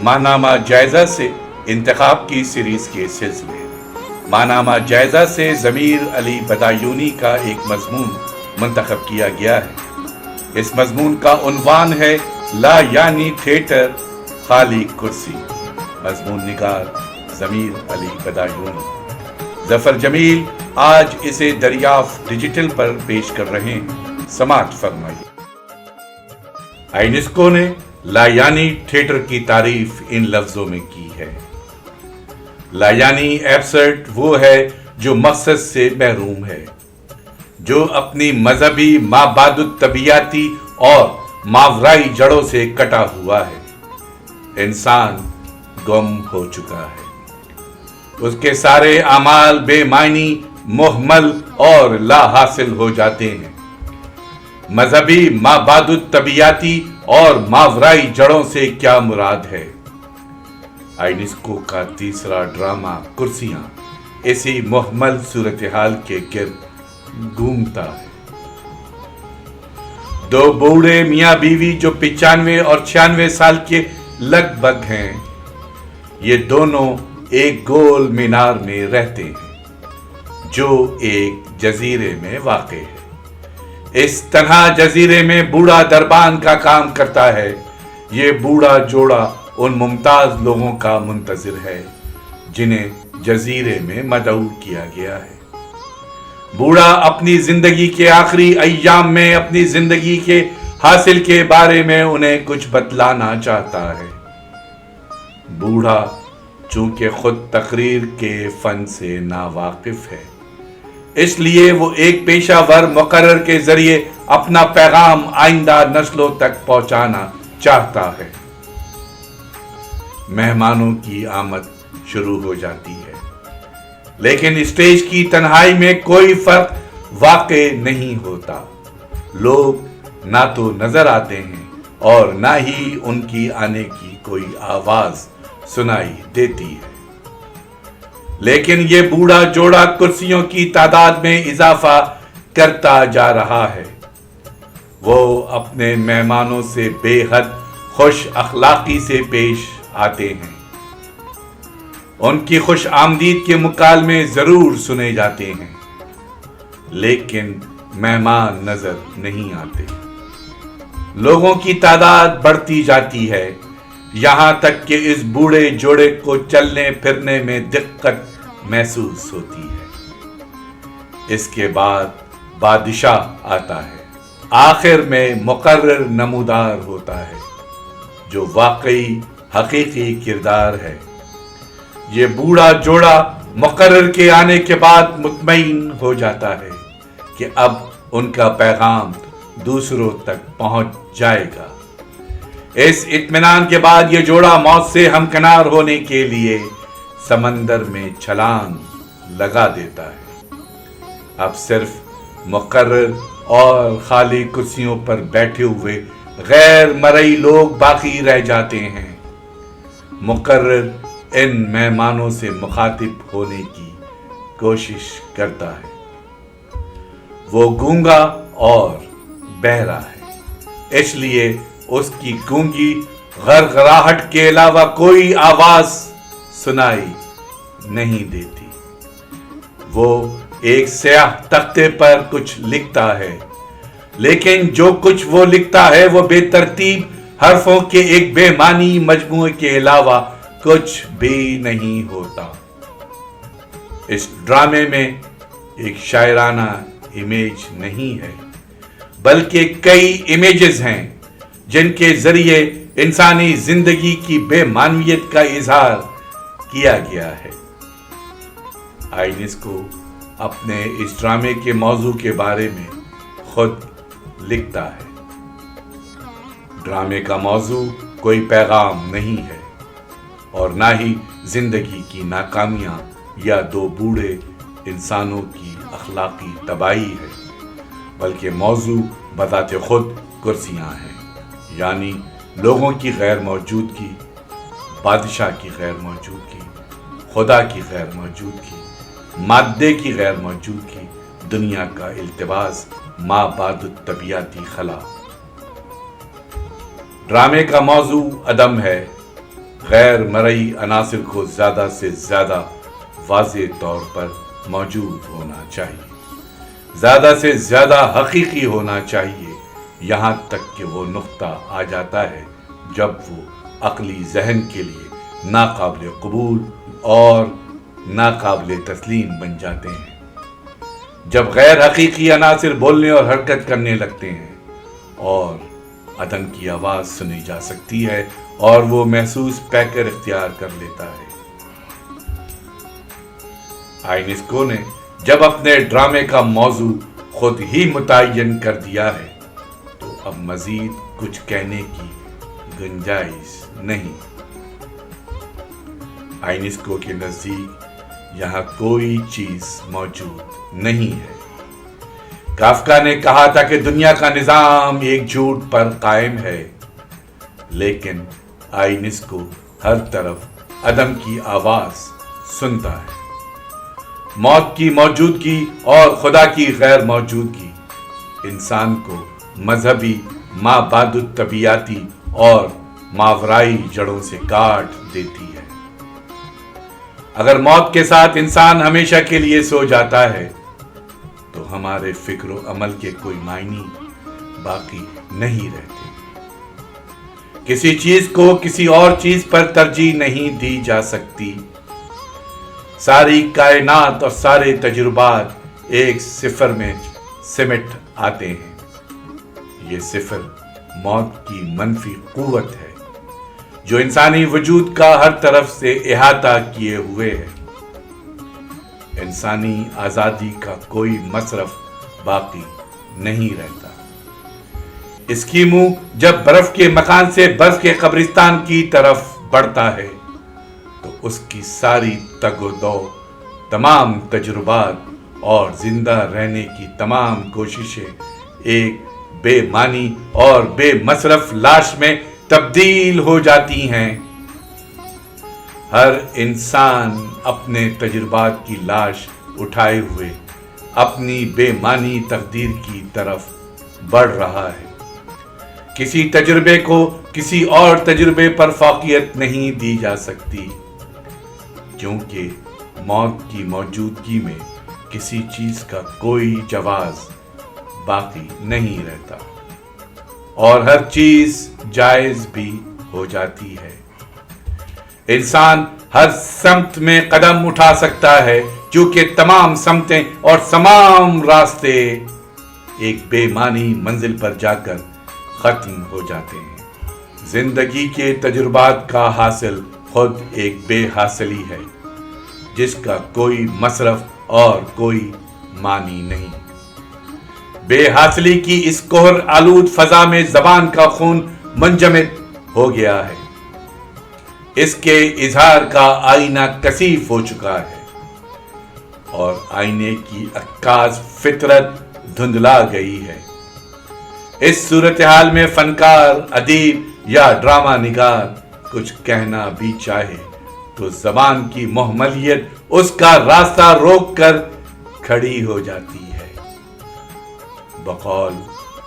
ماہنامہ جائزہ سے انتخاب کی سیریز کے سلسلے ماہنامہ جائزہ سے ضمیر علی بدایونی کا ایک مضمون منتخب کیا گیا ہے۔ اس مضمون کا عنوان ہے لا یعنی تھیٹر خالی کرسی۔ مضمون نگار ضمیر علی بدایونی۔ ظفر جمیل آج اسے دریافت ڈیجیٹل پر پیش کر رہے ہیں، سماعت فرمائیے۔ آئینسکو نے لا یعنی تھیٹر کی تعریف ان لفظوں میں کی ہے: لا یعنی ایبسرڈ وہ ہے جو مقصد سے محروم ہے، جو اپنی مذہبی مابعد الطبیعیاتی اور ماورائی جڑوں سے کٹا ہوا ہے۔ انسان گم ہو چکا ہے، اس کے سارے اعمال بے معنی، مہمل اور لا حاصل ہو جاتے ہیں۔ مذہبی مابعد الطبیعیاتی اور ماورائی جڑوں سے کیا مراد ہے؟ آئینسکو کا تیسرا ڈرامہ کرسیاں اسی مہمل صورتحال کے گرد گھومتا ہے۔ دو بوڑھے میاں بیوی جو 95 اور 96 سال کے لگ بھگ ہیں، یہ دونوں ایک گول مینار میں رہتے ہیں جو ایک جزیرے میں واقع ہے۔ اس تنہا جزیرے میں بوڑھا دربان کا کام کرتا ہے۔ یہ بوڑھا جوڑا ان ممتاز لوگوں کا منتظر ہے جنہیں جزیرے میں مدعو کیا گیا ہے۔ بوڑھا اپنی زندگی کے آخری ایام میں اپنی زندگی کے حاصل کے بارے میں انہیں کچھ بتلانا چاہتا ہے۔ بوڑھا چونکہ خود تقریر کے فن سے ناواقف ہے، اس لیے وہ ایک پیشہ ور مقرر کے ذریعے اپنا پیغام آئندہ نسلوں تک پہنچانا چاہتا ہے۔ مہمانوں کی آمد شروع ہو جاتی ہے، لیکن اسٹیج کی تنہائی میں کوئی فرق واقع نہیں ہوتا۔ لوگ نہ تو نظر آتے ہیں اور نہ ہی ان کی آنے کی کوئی آواز سنائی دیتی ہے۔ لیکن یہ بوڑھا جوڑا کرسیوں کی تعداد میں اضافہ کرتا جا رہا ہے۔ وہ اپنے مہمانوں سے بے حد خوش اخلاقی سے پیش آتے ہیں، ان کی خوش آمدید کے مکالمے ضرور سنے جاتے ہیں، لیکن مہمان نظر نہیں آتے۔ لوگوں کی تعداد بڑھتی جاتی ہے، یہاں تک کہ اس بوڑھے جوڑے کو چلنے پھرنے میں دقت محسوس ہوتی ہے۔ اس کے بعد بادشاہ آتا ہے، آخر میں مقرر نمودار ہوتا ہے جو واقعی حقیقی کردار ہے۔ یہ بوڑھا جوڑا مقرر کے آنے کے بعد مطمئن ہو جاتا ہے کہ اب ان کا پیغام دوسروں تک پہنچ جائے گا۔ اس اطمینان کے بعد یہ جوڑا موت سے ہمکنار ہونے کے لیے سمندر میں چھلانگ لگا دیتا ہے۔ اب صرف مقرر اور خالی کرسیوں پر بیٹھے ہوئے غیر مرئی لوگ باقی رہ جاتے ہیں۔ مقرر ان مہمانوں سے مخاطب ہونے کی کوشش کرتا ہے۔ وہ گونگا اور بہرا ہے، اس لیے اس کی گونگی غرغراہٹ کے علاوہ کوئی آواز سنائی نہیں دیتی۔ وہ ایک سیاہ تختے پر کچھ لکھتا ہے، لیکن جو کچھ وہ لکھتا ہے وہ بے ترتیب حرفوں کے ایک بے معنی مجموعے کے علاوہ کچھ بھی نہیں ہوتا۔ اس ڈرامے میں ایک شاعرانہ امیج نہیں ہے، بلکہ کئی امیجز ہیں جن کے ذریعے انسانی زندگی کی بے معنویت کا اظہار کیا گیا ہے۔ آئینسکو اپنے اس ڈرامے کے موضوع کے بارے میں خود لکھتا ہے: ڈرامے کا موضوع کوئی پیغام نہیں ہے اور نہ ہی زندگی کی ناکامیاں یا دو بوڑھے انسانوں کی اخلاقی تباہی ہے، بلکہ موضوع بذات خود کرسیاں ہیں، یعنی لوگوں کی غیر موجودگی، بادشاہ کی غیر موجودگی، خدا کی غیر موجودگی، مادے کی غیر موجودگی، دنیا کا التباس، مابعد الطبیعیاتی خلا۔ ڈرامے کا موضوع عدم ہے غیر مرئی عناصر کو زیادہ سے زیادہ واضح طور پر موجود ہونا چاہیے، زیادہ سے زیادہ حقیقی ہونا چاہیے، یہاں تک کہ وہ نقطہ آ جاتا ہے جب وہ عقلی ذہن کے لیے ناقابل قبول اور ناقابل تسلیم بن جاتے ہیں۔ جب غیر حقیقی عناصر بولنے اور حرکت کرنے لگتے ہیں اور عدم کی آواز سنی جا سکتی ہے اور وہ محسوس پیکر اختیار کر لیتا ہے۔ آئینسکو نے جب اپنے ڈرامے کا موضوع خود ہی متعین کر دیا ہے تو اب مزید کچھ کہنے کی گنجائش نہیں۔ آئینسکو کے نزدیک یہاں کوئی چیز موجود نہیں ہے۔ کافکا نے کہا تھا کہ دنیا کا نظام ایک جھوٹ پر قائم ہے، لیکن آئینسکو ہر طرف عدم کی آواز سنتا ہے۔ موت کی موجودگی اور خدا کی غیر موجودگی انسان کو مذہبی مابعد الطبیعاتی اور ماورائی جڑوں سے کاٹ دیتی ہے۔ اگر موت کے ساتھ انسان ہمیشہ کے لیے سو جاتا ہے تو ہمارے فکر و عمل کے کوئی معنی باقی نہیں رہتے۔ کسی چیز کو کسی اور چیز پر ترجیح نہیں دی جا سکتی۔ ساری کائنات اور سارے تجربات ایک صفر میں سمٹ آتے ہیں۔ یہ صفر موت کی منفی قوت ہے جو انسانی وجود کا ہر طرف سے احاطہ کیے ہوئے ہے۔ انسانی آزادی کا کوئی مصرف باقی نہیں رہتا۔ اس کی منہ جب برف کے مکان سے برف کے قبرستان کی طرف بڑھتا ہے تو اس کی ساری تگ و دو، تمام تجربات اور زندہ رہنے کی تمام کوششیں ایک بے معنی اور بے مصرف لاش میں تبدیل ہو جاتی ہیں۔ ہر انسان اپنے تجربات کی لاش اٹھائے ہوئے اپنی بے معنی تقدیر کی طرف بڑھ رہا ہے۔ کسی تجربے کو کسی اور تجربے پر فوقیت نہیں دی جا سکتی، کیونکہ موت کی موجودگی میں کسی چیز کا کوئی جواز باقی نہیں رہتا اور ہر چیز جائز بھی ہو جاتی ہے۔ انسان ہر سمت میں قدم اٹھا سکتا ہے کیونکہ تمام سمتیں اور تمام راستے ایک بے معنی منزل پر جا کر ختم ہو جاتے ہیں۔ زندگی کے تجربات کا حاصل خود ایک بے حاصلی ہے جس کا کوئی مصرف اور کوئی معنی نہیں۔ بے حاصلی کی اس کوہر آلود فضا میں زبان کا خون منجمد ہو گیا ہے۔ اس کے اظہار کا آئینہ کثیف ہو چکا ہے اور آئینے کی عکاس فطرت دھندلا گئی ہے۔ اس صورتحال میں فنکار، ادیب یا ڈرامہ نگار کچھ کہنا بھی چاہے تو زبان کی مہملیت اس کا راستہ روک کر کھڑی ہو جاتی ہے۔ بقول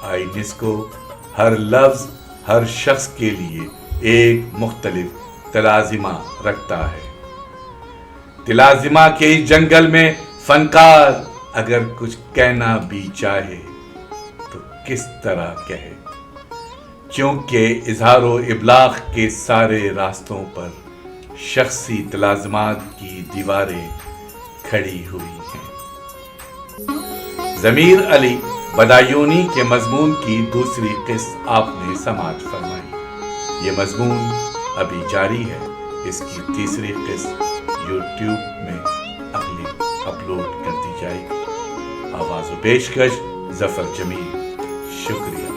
آئینسکو ہر لفظ ہر شخص کے لیے ایک مختلف تلازمہ رکھتا ہے۔ تلازمہ کے اس جنگل میں فنکار اگر کچھ کہنا بھی چاہے تو کس طرح کہے، کیونکہ اظہار و ابلاغ کے سارے راستوں پر شخصی تلازمات کی دیواریں کھڑی ہوئی ہیں۔ ضمیر علی بدایونی کے مضمون کی دوسری قسط آپ نے سماعت فرمائی۔ یہ مضمون ابھی جاری ہے۔ اس کی تیسری قسط یوٹیوب میں اگلی اپلوڈ کر دی جائے گی۔ آواز و پیشکش ظفر جمیل۔ شکریہ۔